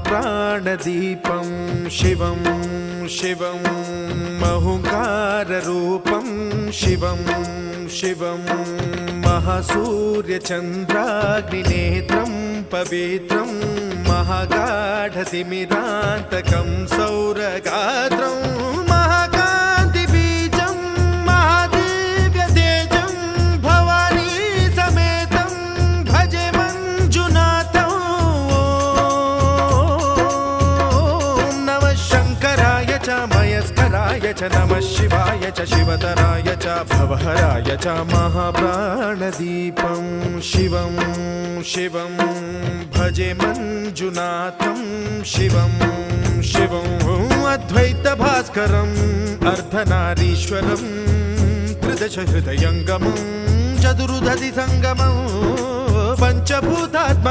महाप्राणदीपं शिवं शिवं महुङ्काररूपं शिवं शिवं महासूर्यचन्द्राग्निनेत्रं पवित्रं महागाढतिमिरान्तकं सौरगात्रं महाकान्तिबीजं महादिव्यतेजं भवानी समेतं भजे मञ्जुनाथं। ॐ नमः शङ्कराय च मयस्कराय च नमः शिवाय च शिवतराय च भवहराय च महाप्राणदीपं शिवं शिवं भजे मञ्जुनाथं शिवं शिवं अद्वैतभास्करम् अर्धनारीश्वरं त्रिदशहृदयङ्गमं चतुर्दधिसङ्गमं पञ्चभूतात्मकम्।